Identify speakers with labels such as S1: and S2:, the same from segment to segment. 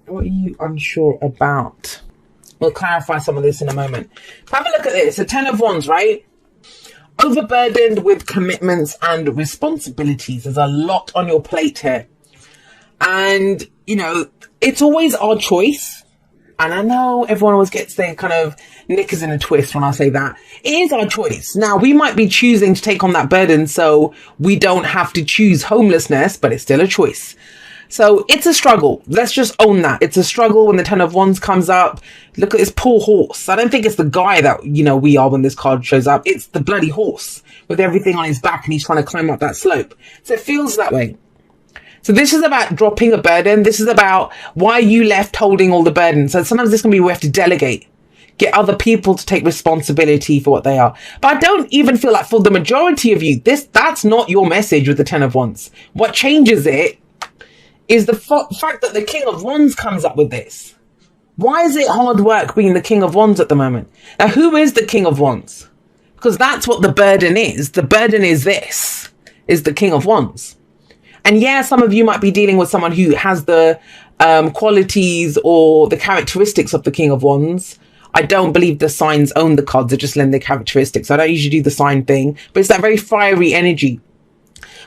S1: What are you unsure about? We'll clarify some of this in a moment. Have a look at this. The Ten of Wands, right? Overburdened with commitments and responsibilities. There's a lot on your plate here. And, you know, it's always our choice. And I know everyone always gets their kind of knickers in a twist when I say that. It is our choice. Now, we might be choosing to take on that burden so we don't have to choose homelessness, but it's still a choice. So it's a struggle. Let's just own that. It's a struggle when the Ten of Wands comes up. Look at this poor horse. I don't think it's the guy that, you know, we are when this card shows up. It's the bloody horse with everything on his back and he's trying to climb up that slope. So it feels that way. So this is about dropping a burden. This is about why you left holding all the burden. So sometimes this can be we have to delegate, get other people to take responsibility for what they are. But I don't even feel like for the majority of you, that's not your message with the Ten of Wands. What changes it is the fact that the King of Wands comes up with this. Why is it hard work being the King of Wands at the moment? Now, who is the King of Wands? Because that's what the burden is. The burden is this, is the King of Wands. And yeah, some of you might be dealing with someone who has the qualities or the characteristics of the King of Wands. I don't believe the signs own the cards, they just lend their characteristics. I don't usually do the sign thing, but it's that very fiery energy.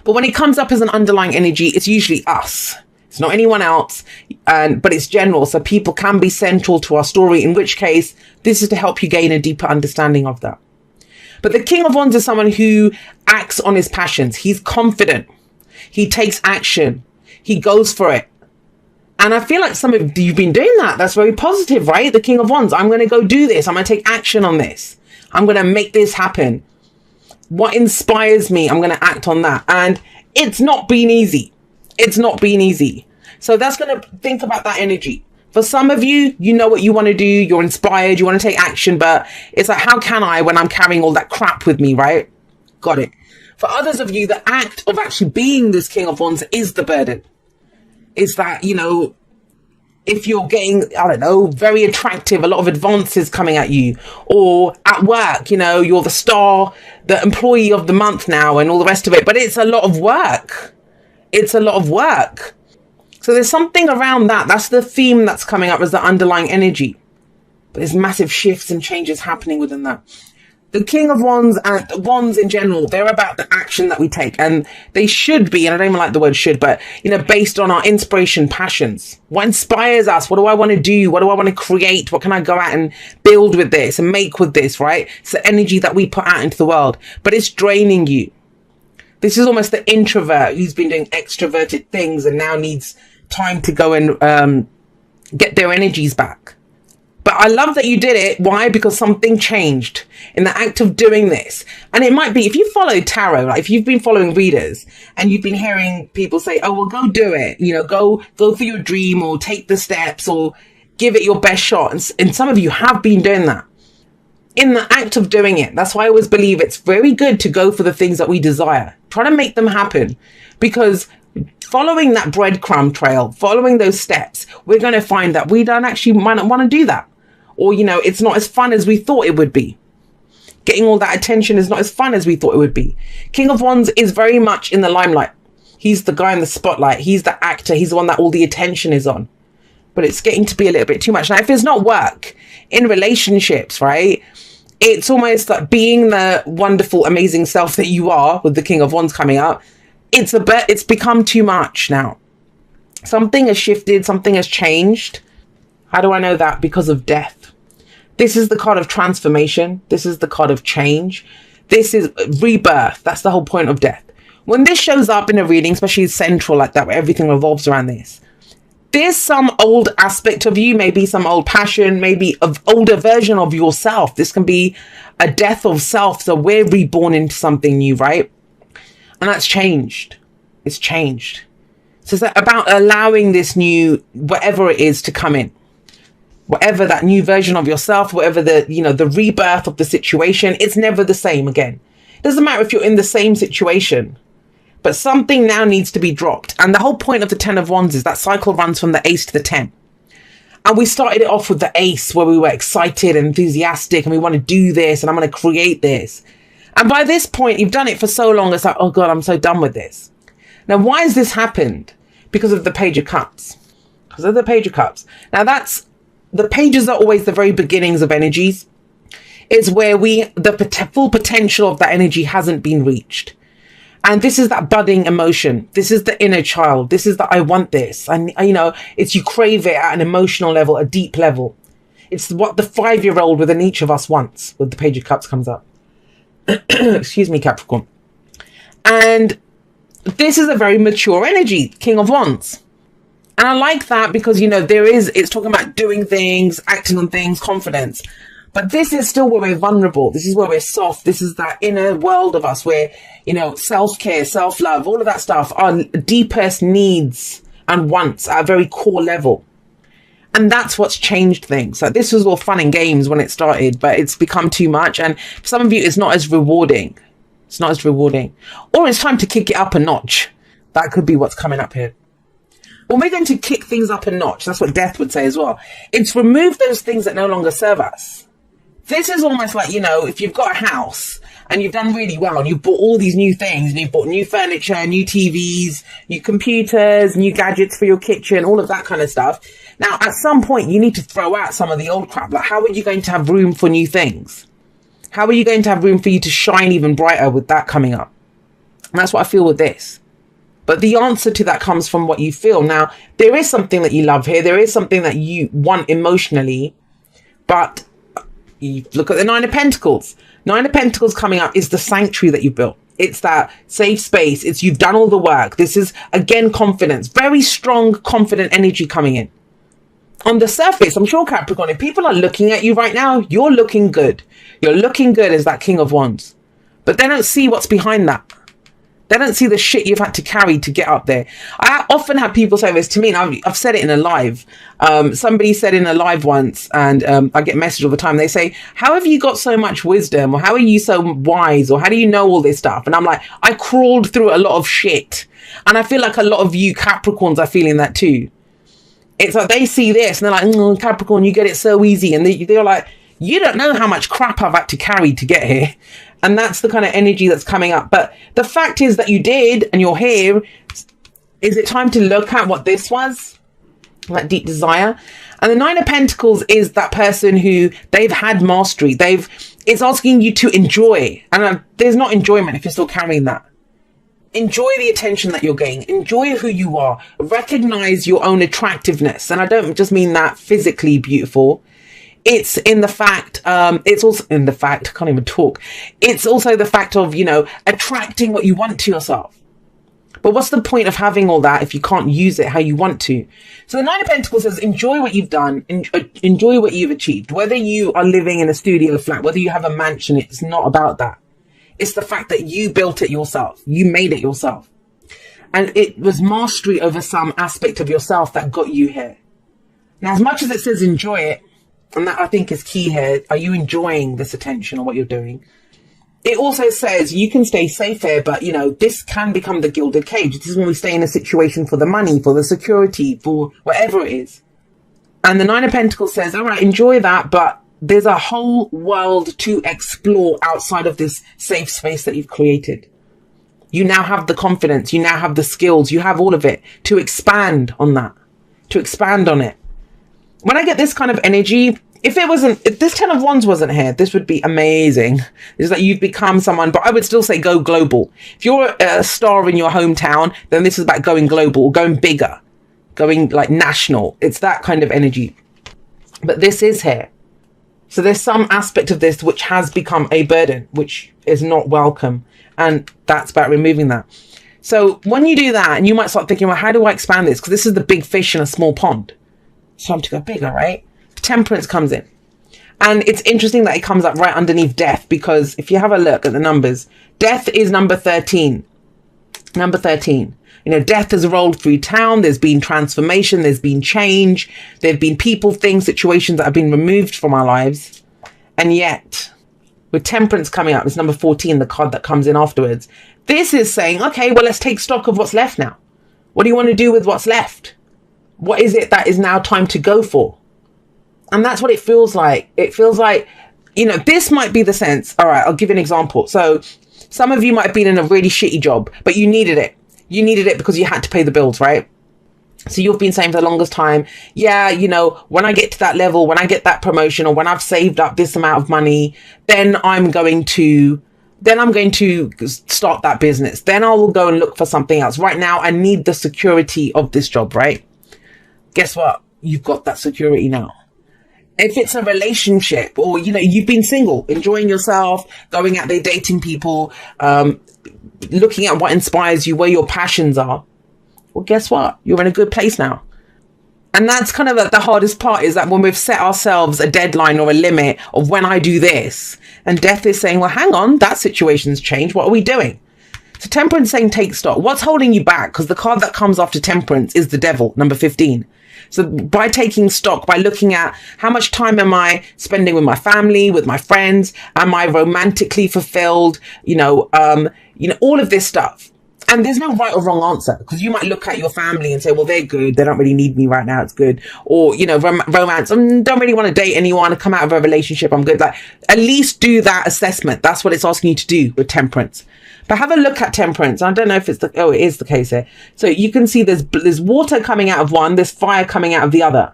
S1: But when it comes up as an underlying energy, it's usually us. It's not anyone else, but it's general. So people can be central to our story, in which case this is to help you gain a deeper understanding of that. But the King of Wands is someone who acts on his passions. He's confident. He takes action. He goes for it. And I feel like some of you've been doing that. That's very positive, right? The King of Wands. I'm going to go do this. I'm going to take action on this. I'm going to make this happen. What inspires me, I'm going to act on that. And it's not been easy. It's not been easy. So that's going to think about that energy. For some of you, you know what you want to do. You're inspired. You want to take action. But it's like, how can I when I'm carrying all that crap with me, right? Got it. For others of you, the act of actually being this King of Wands is the burden. It's that, you know, if you're getting, I don't know, very attractive, a lot of advances coming at you, or at work, you know, you're the star, the employee of the month now and all the rest of it. But it's a lot of work. It's a lot of work. So there's something around that. That's the theme that's coming up as the underlying energy. But there's massive shifts and changes happening within that. The King of Wands and Wands in general, they're about the action that we take. And they should be, and I don't even like the word should, but, you know, based on our inspiration, passions. What inspires us? What do I want to do? What do I want to create? What can I go out and build with this and make with this, right? It's the energy that we put out into the world, but it's draining you. This is almost the introvert who's been doing extroverted things and now needs time to go and get their energies back. But I love that you did it. Why? Because something changed in the act of doing this. And it might be, if you follow tarot, like if you've been following readers and you've been hearing people say, oh, well, go do it, you know, go for your dream or take the steps or give it your best shot. And some of you have been doing that. In the act of doing it, that's why I always believe it's very good to go for the things that we desire. Try to make them happen, because following that breadcrumb trail, following those steps, we're going to find that we don't actually might not want to do that. Or, you know, it's not as fun as we thought it would be. Getting all that attention is not as fun as we thought it would be. King of Wands is very much in the limelight. He's the guy in the spotlight. He's the actor. He's the one that all the attention is on. But it's getting to be a little bit too much. Now, if it's not work, in relationships, right? It's almost like being the wonderful, amazing self that you are with the King of Wands coming out. It's become too much now. Something has shifted. Something has changed. How do I know that? Because of death. This is the card of transformation. This is the card of change. This is rebirth. That's the whole point of death. When this shows up in a reading, especially central like that, where everything revolves around this, there's some old aspect of you, maybe some old passion, maybe an older version of yourself. This can be a death of self. So we're reborn into something new, right? And that's changed. It's changed. So it's about allowing this new, whatever it is, to come in. Whatever that new version of yourself, whatever the, you know, the rebirth of the situation, it's never the same again. It doesn't matter if you're in the same situation, but something now needs to be dropped. And the whole point of the Ten of Wands is that cycle runs from the Ace to the 10. And we started it off with the Ace, where we were excited and enthusiastic and we want to do this and I'm going to create this. And by this point, you've done it for so long, it's like, oh God, I'm so done with this. Now, why has this happened? Because of the Page of Cups. So the Page of Cups. Now the pages are always the very beginnings of energies. It's where the full potential of that energy hasn't been reached. And this is that budding emotion. This is the inner child. This is that I want this. And, it's you crave it at an emotional level, a deep level. It's what the 5-year-old within each of us wants when the Page of Cups comes up. Excuse me, Capricorn. And this is a very mature energy, King of Wands. And I like that because, it's talking about doing things, acting on things, confidence. But this is still where we're vulnerable. This is where we're soft. This is that inner world of us where, self-care, self-love, all of that stuff, our deepest needs and wants at a very core level. And that's what's changed things. So this was all fun and games when it started, but it's become too much. And for some of you, it's not as rewarding. It's not as rewarding. Or it's time to kick it up a notch. That could be what's coming up here. Well, we're going to kick things up a notch. That's what Death would say as well. It's remove those things that no longer serve us. This is almost like, if you've got a house and you've done really well and you've bought all these new things and you've bought new furniture, new TVs, new computers, new gadgets for your kitchen, all of that kind of stuff. Now, at some point, you need to throw out some of the old crap. Like, how are you going to have room for new things? How are you going to have room for you to shine even brighter with that coming up? And that's what I feel with this. But the answer to that comes from what you feel. Now, there is something that you love here. There is something that you want emotionally, but you look at the Nine of Pentacles. Nine of Pentacles coming up is the sanctuary that you built. It's that safe space. It's you've done all the work. This is, again, confidence. Very strong, confident energy coming in. On the surface, I'm sure, Capricorn, if people are looking at you right now, you're looking good. You're looking good as that King of Wands. But they don't see what's behind that. They don't see the shit you've had to carry to get up there. I often have people say this to me, and I've said it in a live. Somebody said in a live once, and I get messages all the time. They say, how have you got so much wisdom? Or how are you so wise? Or how do you know all this stuff? And I'm like, I crawled through a lot of shit. And I feel like a lot of you Capricorns are feeling that too. It's like they see this and they're like, Capricorn, you get it so easy. And they're like, you don't know how much crap I've had to carry to get here. And that's the kind of energy that's coming up. But the fact is that you did and you're here. Is it time to look at what this was? That deep desire. And the Nine of Pentacles is that person who they've had mastery. It's asking you to enjoy. And there's not enjoyment if you're still carrying that. Enjoy the attention that you're getting. Enjoy who you are. Recognize your own attractiveness. And I don't just mean that physically beautiful. It's in the fact, it's also in the fact, I can't even talk. It's also the fact of, attracting what you want to yourself. But what's the point of having all that if you can't use it how you want to? So the Nine of Pentacles says, enjoy what you've done, enjoy what you've achieved. Whether you are living in a studio flat, whether you have a mansion, it's not about that. It's the fact that you built it yourself. You made it yourself. And it was mastery over some aspect of yourself that got you here. Now, as much as it says enjoy it, and that I think is key here. Are you enjoying this attention or what you're doing? It also says you can stay safe here, but, this can become the gilded cage. This is when we stay in a situation for the money, for the security, for whatever it is. And the Nine of Pentacles says, all right, enjoy that, but there's a whole world to explore outside of this safe space that you've created. You now have the confidence. You now have the skills. You have all of it to expand on that, to expand on it. When I get this kind of energy, if this 10 of Wands wasn't here, this would be amazing. It's like you've become someone, but I would still say go global. If you're a star in your hometown, then this is about going global, going bigger, going like national. It's that kind of energy. But this is here. So there's some aspect of this which has become a burden, which is not welcome. And that's about removing that. So when you do that, and you might start thinking, well, how do I expand this? Because this is the big fish in a small pond. It's time to go bigger, right? Temperance comes in. And it's interesting that it comes up right underneath Death, because if you have a look at the numbers, Death is number 13. Number 13. Death has rolled through town. There's been transformation. There's been change. There've been people, things, situations that have been removed from our lives. And yet, with Temperance coming up, it's number 14, the card that comes in afterwards. This is saying, okay, well, let's take stock of what's left now. What do you want to do with what's left? What is it that is now time to go for? And that's what it feels like. It feels like, this might be the sense. All right, I'll give you an example. So some of you might have been in a really shitty job, but you needed it. You needed it because you had to pay the bills, right? So you've been saying for the longest time, yeah, you know, when I get to that level, when I get that promotion, or when I've saved up this amount of money, then I'm going to start that business. Then I will go and look for something else. Right now, I need the security of this job, right? Guess what? You've got that security now. If it's a relationship, or, you know, you've been single, enjoying yourself, going out there, dating people, looking at what inspires you, where your passions are, well, guess what? You're in a good place now. And that's kind of the hardest part, is that when we've set ourselves a deadline or a limit of when I do this, and death is saying, well, hang on, that situation's changed. What are we doing? So Temperance saying take stock. What's holding you back? Because the card that comes after Temperance is the Devil, number 15. So by taking stock, by looking at how much time am I spending with my family, with my friends, am I romantically fulfilled? You know, all of this stuff. And there's no right or wrong answer, because you might look at your family and say, well, they're good. They don't really need me right now. It's good. Or, you know, romance. I don't really want to date anyone. Come out of a relationship. I'm good. Like, at least do that assessment. That's what it's asking you to do with Temperance. But have a look at Temperance. I don't know if it is the case here. So you can see there's water coming out of one. There's fire coming out of the other.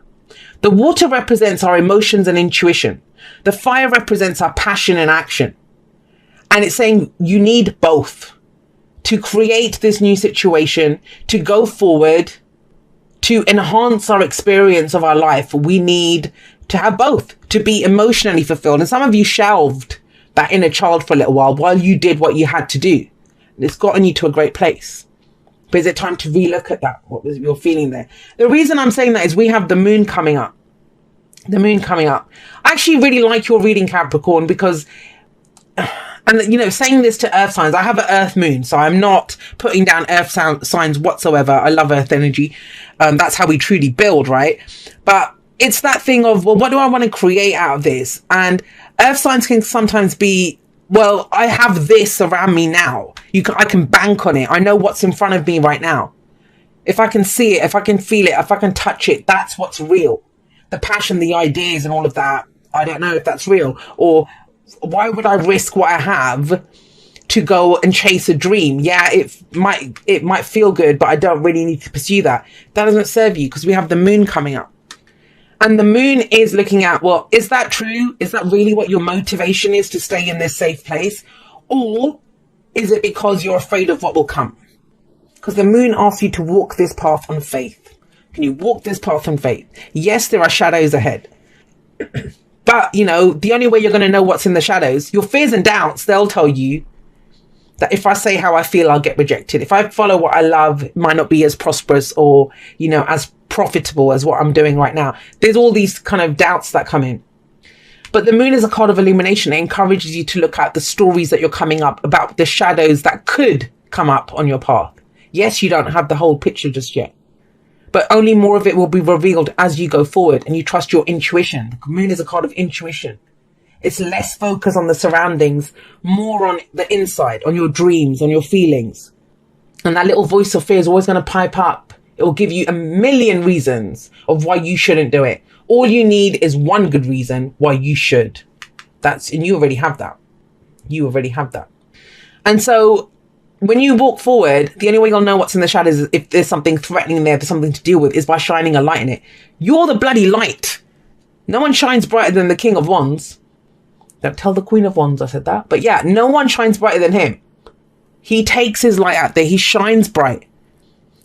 S1: The water represents our emotions and intuition. The fire represents our passion and action. And it's saying you need both. To create this new situation, to go forward, to enhance our experience of our life, we need to have both, to be emotionally fulfilled. And some of you shelved that inner child for a little while you did what you had to do. It's gotten you to a great place. But is it time to relook at that? What was your feeling there? The reason I'm saying that is we have the moon coming up. The moon coming up. I actually really like your reading, Capricorn, because... And, you know, saying this to earth signs, I have an earth moon, so I'm not putting down earth signs whatsoever. I love earth energy. That's how we truly build, right? But it's that thing of, well, what do I want to create out of this? And earth signs can sometimes be, well, I have this around me now. I can bank on it. I know what's in front of me right now. If I can see it, if I can feel it, if I can touch it, that's what's real. The passion, the ideas and all of that, I don't know if that's real. Or why would I risk what I have to go and chase a dream? Yeah, it might feel good, but I don't really need to pursue that. That doesn't serve you, because we have the moon coming up. And the moon is looking at, well, is that true? Is that really what your motivation is, to stay in this safe place? Or is it because you're afraid of what will come? Because the moon asks you to walk this path on faith. Can you walk this path on faith? Yes, there are shadows ahead. But, you know, the only way you're going to know what's in the shadows, your fears and doubts, they'll tell you that if I say how I feel, I'll get rejected. If I follow what I love, it might not be as prosperous or, you know, as profitable as what I'm doing right now. There's all these kind of doubts that come in. But the moon is a card of illumination. It encourages you to look at the stories that you're coming up about, the shadows that could come up on your path. Yes, you don't have the whole picture just yet, but only more of it will be revealed as you go forward and you trust your intuition. The moon is a card of intuition. It's less focused on the surroundings, more on the inside, on your dreams, on your feelings. And that little voice of fear is always going to pipe up. It will give you a million reasons of why you shouldn't do it. All you need is one good reason why you should. And you already have that. You already have that. And so when you walk forward, the only way you'll know what's in the shadows is if there's something threatening there, there's something to deal with, is by shining a light in it. You're the bloody light. No one shines brighter than the King of Wands. Don't tell the Queen of Wands I said that. But yeah, no one shines brighter than him. He takes his light out there. He shines bright.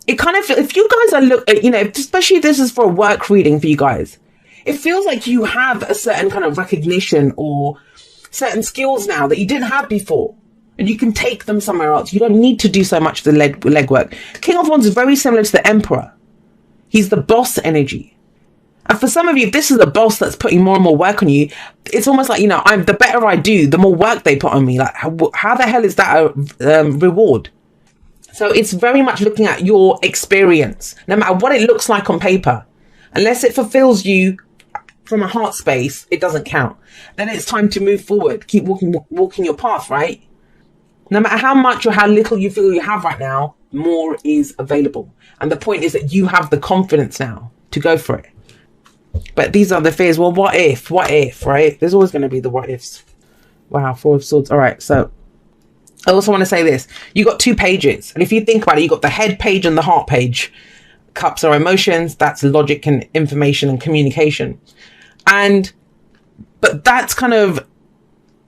S1: It kind of, if you guys are, you know, especially if this is for a work reading for you guys, it feels like you have a certain kind of recognition or certain skills now that you didn't have before. And you can take them somewhere else. You don't need to do so much of the legwork. King of Wands is very similar to the Emperor. He's the boss energy. And for some of you, if this is the boss that's putting more and more work on you, it's almost like, you know, the better I do, the more work they put on me. Like, how the hell is that a reward? So it's very much looking at your experience, no matter what it looks like on paper. Unless it fulfills you from a heart space, it doesn't count. Then it's time to move forward. Keep walking your path, right? No matter how much or how little you feel you have right now, more is available. And the point is that you have the confidence now to go for it. But these are the fears. Well, what if, right? There's always going to be the what ifs. Wow, 4 of Swords. All right, so I also want to say this. You got 2 pages. And if you think about it, you got the head page and the heart page. Cups are emotions. That's logic and information and communication. But that's kind of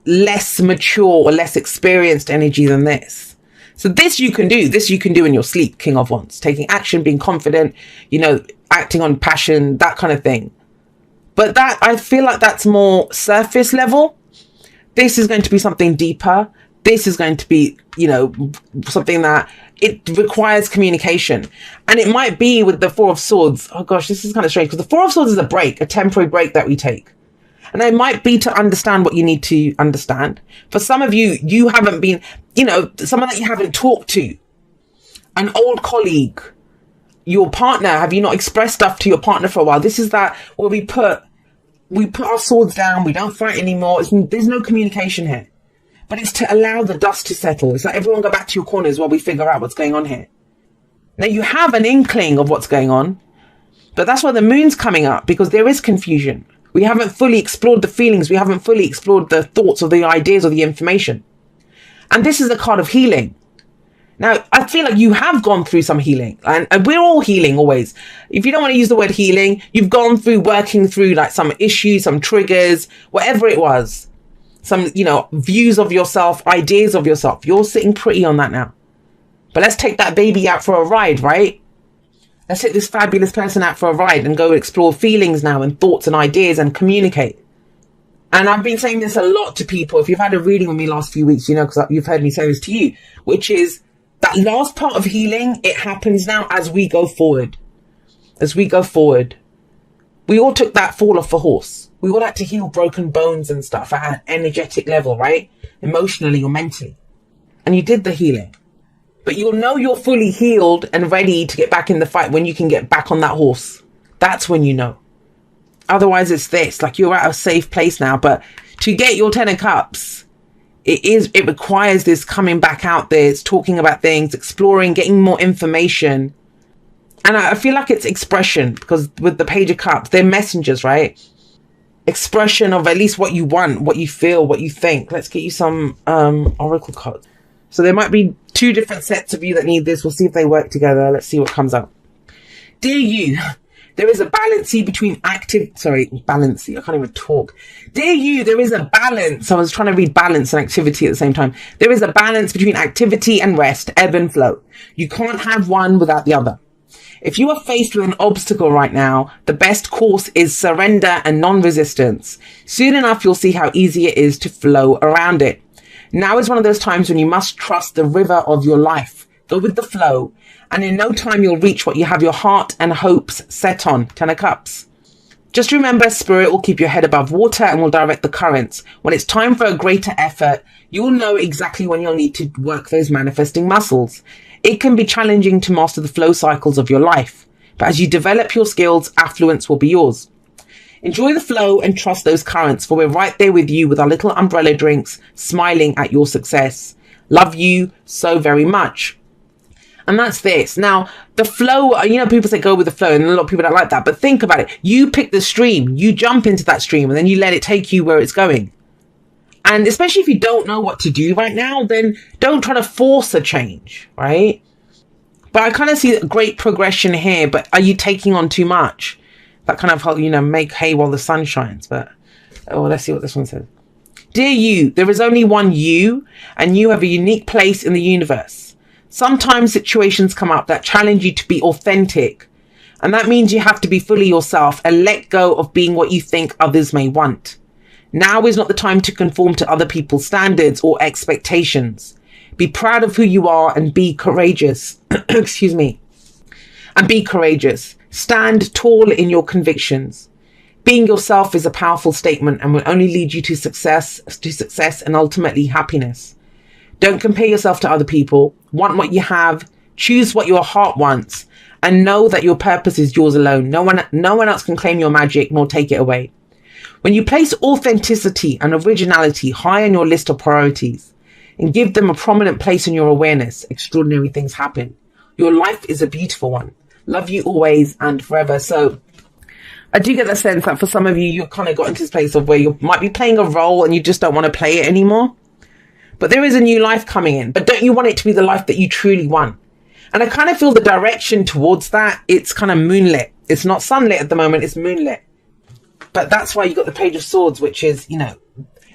S1: less mature or less experienced energy than this. So this you can do in your sleep, King of Wands, taking action, being confident, acting on passion, that kind of thing. But that, I feel like that's more surface level. This is going to be something deeper. This is going to be, something that it requires communication. And it might be with the Four of Swords. Oh gosh, this is kind of strange, because the Four of Swords is a temporary break that we take. And it might be to understand what you need to understand. For some of you, you haven't been, someone that you haven't talked to, an old colleague, your partner. Have you not expressed stuff to your partner for a while? This is that where we put our swords down. We don't fight anymore. There's no communication here, but it's to allow the dust to settle. It's like everyone go back to your corners while we figure out what's going on here. Now you have an inkling of what's going on, but that's why the moon's coming up, because there is confusion. We haven't fully explored the feelings. We haven't fully explored the thoughts or the ideas or the information. And this is a card of healing. Now, I feel like you have gone through some healing, and we're all healing always. If you don't want to use the word healing, you've gone through working through like some issues, some triggers, whatever it was, some, views of yourself, ideas of yourself. You're sitting pretty on that now. But let's take that baby out for a ride, right? Let's take this fabulous person out for a ride and go explore feelings now and thoughts and ideas and communicate. And I've been saying this a lot to people. If you've had a reading with me last few weeks, because you've heard me say this to you, which is that last part of healing. It happens now as we go forward. As we go forward. We all took that fall off a horse. We all had to heal broken bones and stuff at an energetic level, right? Emotionally or mentally. And you did the healing. But you'll know you're fully healed and ready to get back in the fight when you can get back on that horse. That's when you know. Otherwise, it's this. Like, you're at a safe place now. But to get your 10 of Cups, it requires this coming back out there. It's talking about things, exploring, getting more information. And I feel like it's expression, because with the Page of Cups, they're messengers, right? Expression of at least what you want, what you feel, what you think. Let's get you some oracle cards. So there might be 2 different sets of you that need this. We'll see if they work together. Let's see what comes up. Dear you, there is a balance between I can't even talk. Dear you, there is a balance. I was trying to read balance and activity at the same time. There is a balance between activity and rest, ebb and flow. You can't have one without the other. If you are faced with an obstacle right now, the best course is surrender and non-resistance. Soon enough, you'll see how easy it is to flow around it. Now is one of those times when you must trust the river of your life. Go with the flow, and in no time you'll reach what you have your heart and hopes set on. 10 of Cups. Just remember, Spirit will keep your head above water and will direct the currents. When it's time for a greater effort, you will know exactly when you'll need to work those manifesting muscles. It can be challenging to master the flow cycles of your life, but as you develop your skills, affluence will be yours. Enjoy the flow and trust those currents, for we're right there with you with our little umbrella drinks, smiling at your success. Love you so very much. And that's this. Now, the flow, people say go with the flow, and a lot of people don't like that. But think about it. You pick the stream, you jump into that stream, and then you let it take you where it's going. And especially if you don't know what to do right now, then don't try to force a change, right? But I kind of see a great progression here, but are you taking on too much? That kind of, make hay while the sun shines. But, let's see what this one says. Dear you, there is only one you, and you have a unique place in the universe. Sometimes situations come up that challenge you to be authentic. And that means you have to be fully yourself and let go of being what you think others may want. Now is not the time to conform to other people's standards or expectations. Be proud of who you are and be courageous. Excuse me. And be courageous. Stand tall in your convictions. Being yourself is a powerful statement and will only lead you to success and ultimately happiness. Don't compare yourself to other people. Want what you have. Choose what your heart wants. And know that your purpose is yours alone. No one else can claim your magic nor take it away. When you place authenticity and originality high on your list of priorities and give them a prominent place in your awareness, extraordinary things happen. Your life is a beautiful one. Love you always and forever. So I do get the sense that for some of you, you've kind of got into this place of where you might be playing a role and you just don't want to play it anymore. But there is a new life coming in. But don't you want it to be the life that you truly want? And I kind of feel the direction towards that. It's kind of moonlit. It's not sunlit at the moment. It's moonlit. But that's why you got the Page of Swords, which is, you know,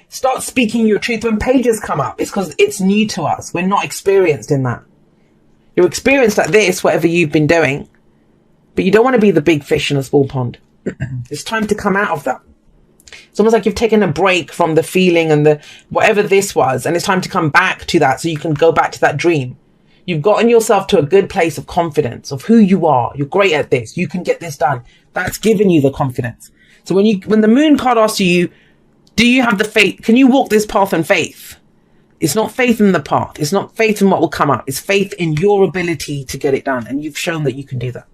S1: start speaking your truth. When pages come up, it's because it's new to us. We're not experienced in that. You're experienced at this, whatever you've been doing, but you don't want to be the big fish in a small pond. It's time to come out of that. It's almost like you've taken a break from the feeling and the whatever this was, and it's time to come back to that so you can go back to that dream. You've gotten yourself to a good place of confidence of who you are. You're great at this. You can get this done. That's given you the confidence. So when the moon card asks you, do you have the faith? Can you walk this path in faith? It's not faith in the path. It's not faith in what will come up. It's faith in your ability to get it done. And you've shown that you can do that.